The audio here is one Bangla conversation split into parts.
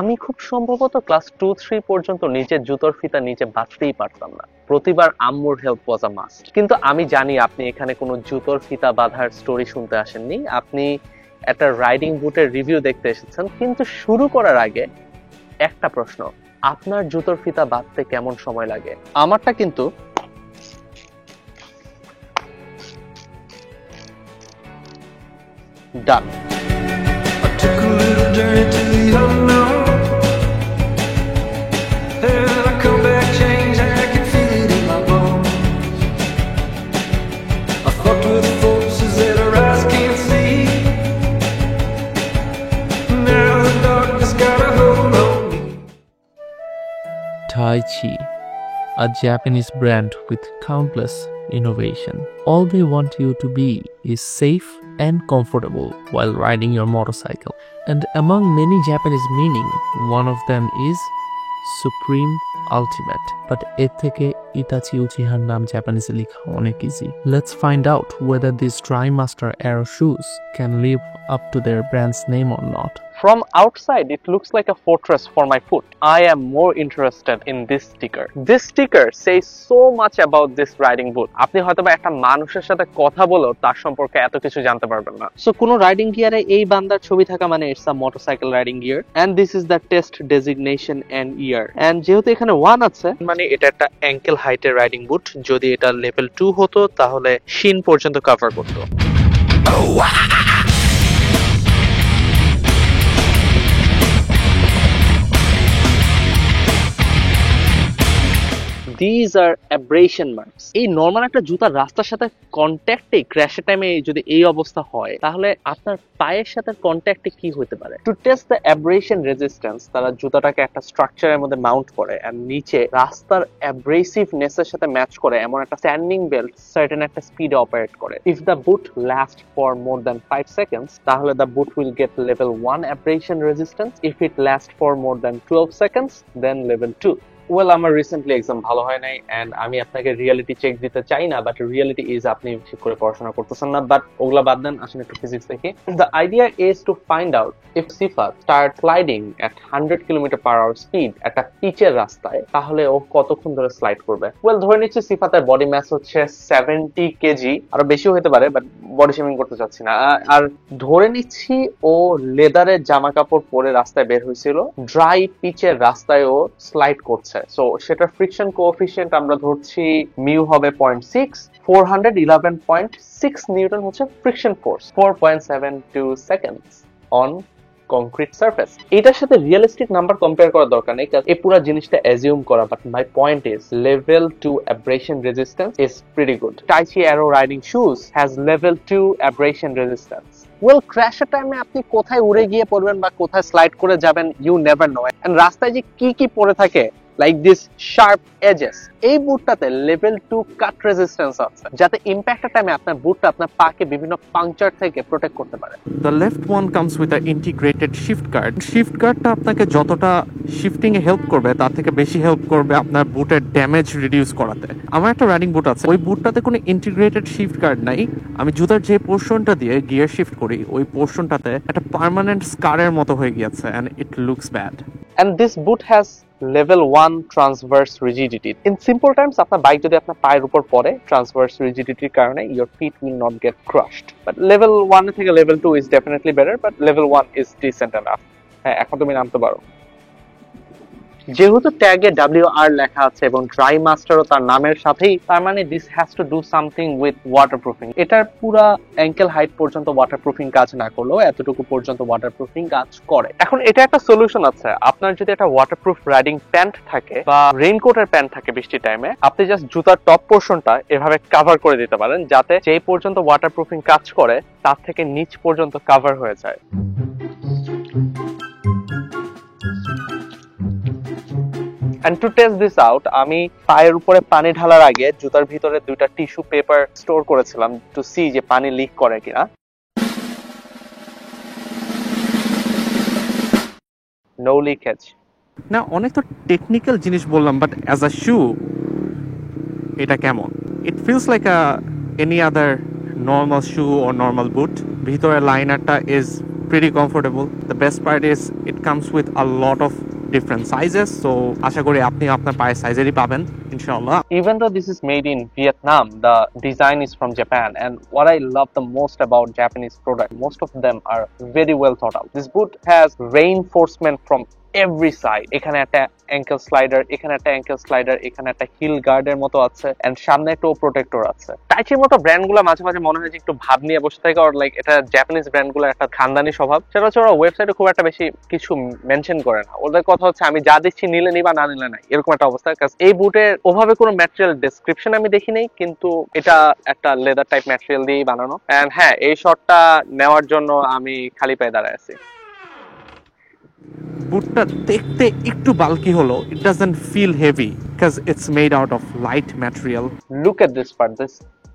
আমি খুব সম্ভবত ক্লাস 2-3 পর্যন্ত নিজের জুতোর ফিতা নিজে বাঁধতেই পারতাম না। প্রতিবার আম্মুর হেল্প ওয়াজ আ মাস্ট। কিন্তু আমি জানি আপনি এখানে কোনো জুতোর ফিতা বাঁধার স্টোরি শুনতে আসেননি, আপনি একটা রাইডিং বুটের রিভিউ দেখতে এসেছেন। কিন্তু শুরু করার আগে একটা প্রশ্ন, আপনার জুতোর ফিতা বাঁধতে কেমন সময় লাগে? আমারটা কিন্তু ডান। I took a little journey to the unknown, and I come back changed. I can feel it in my bones. I fucked with forces that our eyes can't see. Now the darkness got a hold on me. Tai Chi, a Japanese brand with countless innovation. All they want you to be is safe and comfortable while riding your motorcycle. And among many Japanese meaning, one of them is Supreme Ultimate. But এর থেকে Itachi Uchihaর নাম জাপানিজে লেখা অনেক easy. Let's find out whether these TriMaster Aero shoes can live up to their brand's name or not. From outside, it looks like a fortress for my foot. I am more interested in this sticker. This sticker says so much about this riding boot. আপনি হয়তোবা একটা মানুষের সাথে কথা বলেও তার সম্পর্কে এত কিছু জানতে পারবেন না। সো কোনো রাইডিং গিয়ারে এই বান্দার ছবি থাকা মানে it's a motorcycle riding gear, and this is the test designation and year. And যেহেতু এখানে 1 আছে, মানে এটা একটা অ্যাঙ্কেল হাইটের রাইডিং বুট। যদি এটা লেভেল 2 হতো তাহলে শিন পর্যন্ত কভার করতো। These are abrasion marks. এই নরমাল একটা জুতার রাস্তার সাথে কন্ট্যাক্টে ক্র্যাশের টাইমে যদি এই অবস্থা হয়, তাহলে আপনার পায়ের সাথে কন্ট্যাক্টে কি হতে পারে? To test the abrasion resistance, তারা জুতাটাকে একটা স্ট্রাকচারের মধ্যে মাউন্ট করে এন্ড নিচে রাস্তার অ্যাব্রেসিভনেসের সাথে ম্যাচ করে এমন একটা স্ট্যান্ডিং বেল্ট সার্টেন একটা স্পিডে অপারেট করে। If the boot last for more than 5 seconds, তাহলে the boot will get level 1 abrasion resistance. If it last for more than 12 seconds, then level 2। Well, আমার রিসেন্টলি এক্সাম ভালো হয় নাই এন্ড আমি আপনাকে রিয়েলিটি চেক দিতে চাই না, বাট রিয়েলিটি ইজ আপনি ঠিক করে পড়াশোনা করতেছেন না। বাট ওগুলা বাদ দেন, আসলে একটু ফিজিক্স দেখি। The idea is to find out if Sifat start sliding at 100 km/h speed একটা পিচের রাস্তায়, তাহলে ও কতক্ষণ ধরে স্লাইড করবে। ওয়েল, ধরে নিচ্ছি সিফাতের বডি মাস হচ্ছে 70 কেজি, আরো বেশিও হতে পারে, বাট বডি শেমিং করতে চাচ্ছি না। আর ধরে নিচ্ছি ও লেদারের জামা কাপড় পরে রাস্তায় বের হয়েছিল, ড্রাই পিচের রাস্তায় ও স্লাইড করছে। সো সেটার ফ্রিকশন কোএফিশিয়েন্ট আমরা ধরছি মিউ হবে 0.6, 411.6 নিউটন হচ্ছে friction force, 4.72 seconds on concrete surface. এটার সাথে রিয়েলিস্টিক নাম্বার কম্পেয়ার করার দরকার নেই, কারণ এই পুরো জিনিসটা অ্যাজিউম করা। But my point is level 2 abrasion resistance is pretty good. Tai Chi Aero riding shoes has level 2 abrasion resistance. Well, ক্র্যাশের টাইমে আপনি কোথায় উড়ে গিয়ে পড়বেন বা কোথায় স্লাইড করে যাবেন, ইউ নেভার নো। এন্ড রাস্তায় যে কি কি পড়ে থাকে লাইক দিস শার্প এজেস, এই বুটটাতে লেভেল 2 কাট রেজিস্ট্যান্স আছে, যাতে ইম্প্যাক্টের টাইমে আপনার বুটটা আপনার পাকে বিভিন্ন পাংচার থেকে প্রোটেক্ট করতে পারে। The left one comes with an integrated shift guard. Shift guardটা আপনাকে যতটা শিফটিং এ হেল্প করবে তার থেকে বেশি হেল্প করবে আপনার বুটের ড্যামেজ রিডিউস করাতে। আমার একটা রাইডিং বুট আছে, ওই বুটটাতে কোনো ইন্টিগ্রেটেড শিফট গার্ড নাই। আমি জুতার যে পোর্শনটা দিয়ে গিয়ার শিফট করি, ওই পোর্শনটাতে একটা পার্মানেন্ট স্কারের মতো হয়ে গিয়েছে and it looks bad. And this boot has level 1 transverse rigidity. In simple terms, আপনার বাইক যদি আপনার পায়ের উপর পড়ে transverse rigidityর কারণে your feet will not get crushed. But level 1 থেকে level 2 is definitely better, but level 1 is decent enough. হ্যাঁ, এখন তুমি নামতে পারো। যেহেতু ট্যাগে WR লেখা আছে এবং TriMasterও তার নামের সাথেই, তার মানে this has to do something with waterproofing. এটার পুরা অ্যাঙ্কেল হাইট পর্যন্ত ওয়াটারপ্রুফিং কাজ না করলেও এতটুকু পর্যন্ত ওয়াটারপ্রুফিং কাজ করে। এখন এটা একটা সলিউশন আছে, আপনার যদি একটা ওয়াটারপ্রুফ রাইডিং প্যান্ট থাকে বা রেইনকোটের প্যান্ট থাকে বৃষ্টির টাইমে, আপনি জাস্ট জুতার টপ পোর্শনটা এভাবে কভার করে দিতে পারেন, যাতে যেই পর্যন্ত ওয়াটারপ্রুফিং কাজ করে তার থেকে নিচ পর্যন্ত কভার হয়ে যায়। And to test this out, আমি পায়ের উপরে পানি ঢালার আগে জুতার ভিতরে 2টা টিস্যু পেপার স্টোর করেছিলাম টু সি যে পানি লিক করে কিনা। No leakage. না, অনেক তো টেকনিক্যাল জিনিস বললাম, বাট অ্যাজ আ শু এটা কেমন? It feels like any other normal shoe or normal boot. ভিতরে লাইনারটা is pretty comfortable. The best part is it comes with a lot of different sizes, so আশা করি আপনি আপনার পায়ের সাইজেরই পাবেন ইনশাআল্লাহ. Even though this is made in Vietnam, the design is from Japan, and what I love the most about Japanese product, most of them are very well thought out. This boot has reinforcement from every side. এখানে একটা ankle slider, এখানে একটা ankle slider, এখানে একটা heel guard এর মতো আছে, and সামনে একটা protector আছে. টাইচির মতো ব্র্যান্ডগুলো মাঝে মাঝে মনে হয় যে একটু ভাব নিয়ে বসে থাকে, or like এটা জাপানিজ ব্র্যান্ডগুলো একটা খানদানি স্বভাব, সেটা হচ্ছে ওরা ওয়েবসাইটে খুব একটা বেশি কিছু মেনশন করে না। ওদের কথা হচ্ছে আমি যা দিচ্ছি নিলে নিবা, না নিলে নাই, এরকম একটা অবস্থা। এই বুটের ওভাবে কোনো ম্যাটেরিয়াল ডেসক্রিপশন আমি দেখি নাই, কিন্তু এটা একটা লেদার টাইপ ম্যাটেরিয়াল দিয়েই বানানো। এন্ড হ্যাঁ, এই শটটা নেওয়ার জন্য আমি খালি পায়ে দাঁড়ায় আছি। বুটটা দেখতে একটু বাল্কি হলো, it doesn't feel heavy because it's made out of light material. Look at this part, this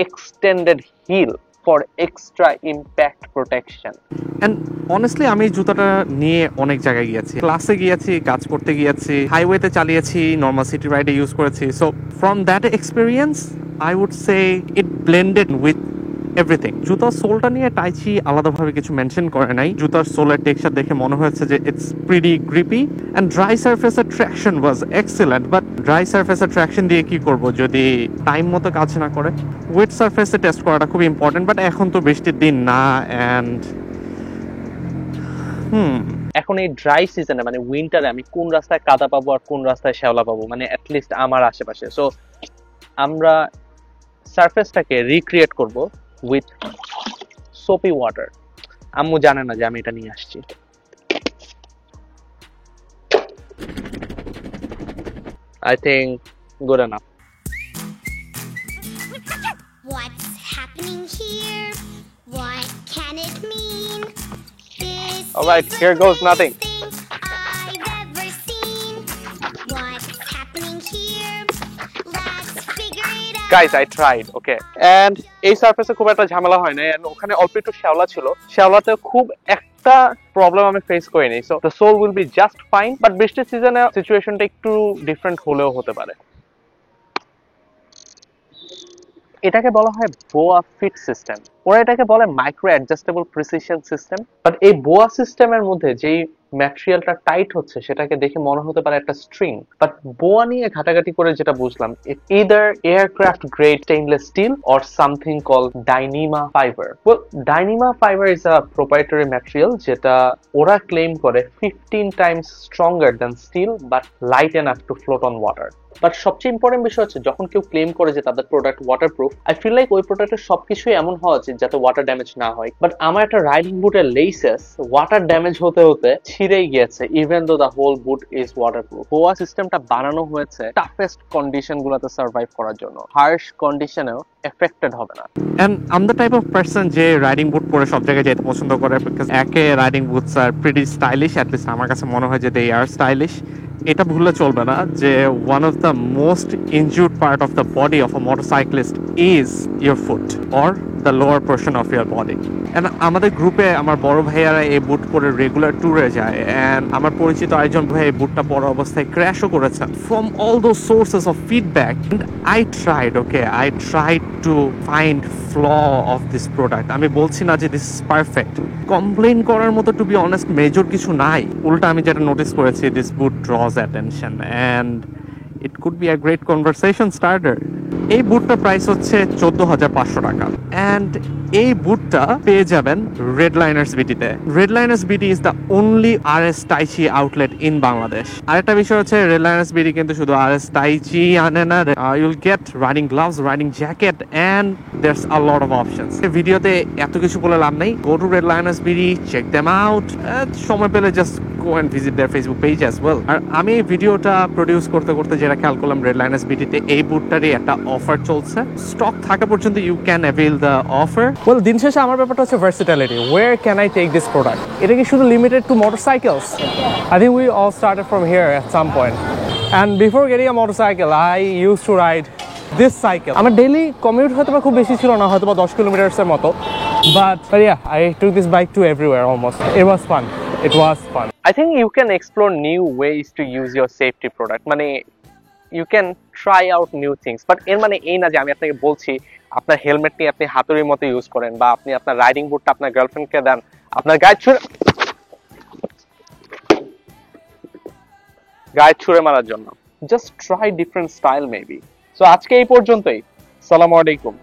extended heel for extra impact protection. And honestly আমি জুতাটা নিয়ে অনেক জায়গায় গিয়েছি, ক্লাসে গিয়েছি, কাজ করতে গিয়েছি, হাইওয়েতে চালিয়েছি, নর্মাল সিটি রাইডে ইউজ করেছি। So from that experience I would say it blended with everything. জুতার সোলটা নিয়ে টাইচি আলাদাভাবে কিছু মেনশন করে নাই। জুতার সোলের টেক্সচার দেখে মনে হয়েছে যে it's pretty grippy and dry সারফেসের traction was excellent. But dry সারফেসের ট্র্যাকশন দিয়ে কি করব যদি টাইম মতো কাজ না করে? ওয়েট সারফেসে টেস্ট করাটা খুব ইম্পর্টেন্ট, বাট এখন তো বৃষ্টির দিন না। অ্যান্ড এখন এই ড্রাই সিজনে মানে উইন্টারে আমি কোন রাস্তায় কাদা পাবো আর কোন রাস্তায় শ্যাওলা পাবো, মানে অ্যাটলিস্ট আমার আশেপাশে। সো আমরা সারফেসটাকে রিক্রিয়েট করব উইথ সোপি ওয়াটার। আম্মু জানে না যে আমি এটা নিয়ে আসছি। I think good enough. What's happening here? What can it mean? This Alright, is the here goes nothing. weirdest thing I've ever seen. What's happening here? Let's figure it out. Guys, I tried, okay. And এই সারফেসে খুব একটা ঝামেলা হয় না, and ওখানে অল্প একটু শ্যাওলা ছিল। শ্যাওলাতে খুব একটা প্রবলেম আমি ফেস করিনি। So the sole will be just fine. But বৃষ্টির সিজনে সিচুয়েশনটা একটু ডিফারেন্ট হলেও হতে পারে। এটাকে বলা হয় বোয়া ফিট সিস্টেম। ওরা এটাকে বলে micro adjustable precision system. But এই বোয়া সিস্টেমের মধ্যে যেই ম্যাটেরিয়ালটা টাইট হচ্ছে সেটাকে দেখে মনে হতে পারে একটা স্ট্রিং। বাট বোয়া নিয়ে ঘাটাঘাটি করে যেটা বুঝলাম, either aircraft grade stainless steel or something called Dyneema fiber. Well, Dyneema fiber is a proprietary material যেটা ওরা ক্লেম করে 15 times stronger than steel but light enough to float on water. But সবচেয়ে ইম্পর্টেন্ট বিষয় হচ্ছে যখন কেউ ক্লেম করে যে তাদের product waterproof, I feel like ওই প্রোডাক্টের সবকিছুই এমন হওয়া উচিত যাতে ওয়াটার ড্যামেজ না হয়। বাট আমার একটা রাইডিং বুটের লেসেস ওয়াটার ড্যামেজ হতে হতে ছিঁড়েই গিয়েছে, even though the whole boot is waterproof. Boa সিস্টেমটা বানানো হয়েছে টাফেস্ট কন্ডিশন গুলোতে সার্ভাইভ করার জন্য, হার্শ কন্ডিশনেও এফেক্টেড হবে না। And I'm the type of person যে রাইডিং বুট পরে সব জায়গায় যেতে পছন্দ করে, বিকজ একে riding boots are pretty stylish, at least আমার কাছে মনে হয় যে দে আর স্টাইলিশ। এটা ভুললে চলবে না যে one of the most injured part of the body of a motorcyclist is your foot or the lower portion of your body. And আমাদের গ্রুপে আমার বড় ভাইয়ারা এই বুট পরে রেগুলার ট্যুরে যায়, অ্যান্ড আমার পরিচিত আরেকজন ভাই এই বুটটা পরা অবস্থায় ক্র্যাশও করেছেন। From all those sources of feedback I tried to find flaw of this product. আমি বলছি না যে দিস ইজ পারফেক্ট, কমপ্লেন করার মতো টু বি অনেস্ট মেজর কিছু নাই। উল্টা আমি যেটা নোটিস করেছি, this boot ড্রজ attention and it could be a great conversation starter. এই বুটটার প্রাইস হচ্ছে 14,500 টাকা, অ্যান্ড এই বুটটা পেয়ে যাবেন রেডলাইনার্স বিটিতে। রেডলাইনার্স বিটি is the only RS tai chi outlet in Bangladesh. আরেকটা বিষয় হচ্ছে রেডলাইনার্স বিটি কিন্তু শুধু RS টাইচি আনে না, ইউল gate riding gloves, riding jacket, and there's a lot of options. ভিডিওতে এত কিছু বলে লাভ নেই, গো টু রেডলাইনার্স বিটি, চেক দেম আউট, সময় পেলে just go and visit their Facebook page as well. আর আমি ভিডিওটা প্রডিউস করতে করতে যেটা খেয়াল করলাম, রেডলাইনার্স বিটিতে এই বুটটারই একটা অফার চলছে। স্টক থাকা পর্যন্ত you can avail the offer. Well, দিন শেষে আমার ব্যাপারটা হচ্ছে versatility. Where can I take this product? এটা কি শুধু limited to motorcycles? I think we all started from here at some point. And before getting a motorcycle, I used to ride this cycle. আমার ডেইলি কমিউট হয়তো বা খুব বেশি ছিল না, হয়তো বা 10 কিলোমিটারসের মতো। But yeah, I took this bike to everywhere almost. It was fun. It was fun. I think you can explore new ways to use your safety product. মানে you can try out new things. But এর মানে এই না যে আমি আপনাকে বলছি আপনার হেলমেট নিয়ে আপনি হাতুড়ির মতো ইউজ করেন, বা আপনি আপনার রাইডিং বুটটা আপনার গার্লফ্রেন্ডকে দেন আপনার গায়ে ছুঁড়ে মারার জন্য। Just try different style maybe. So আজকে এই পর্যন্তই। আসসালামু আলাইকুম।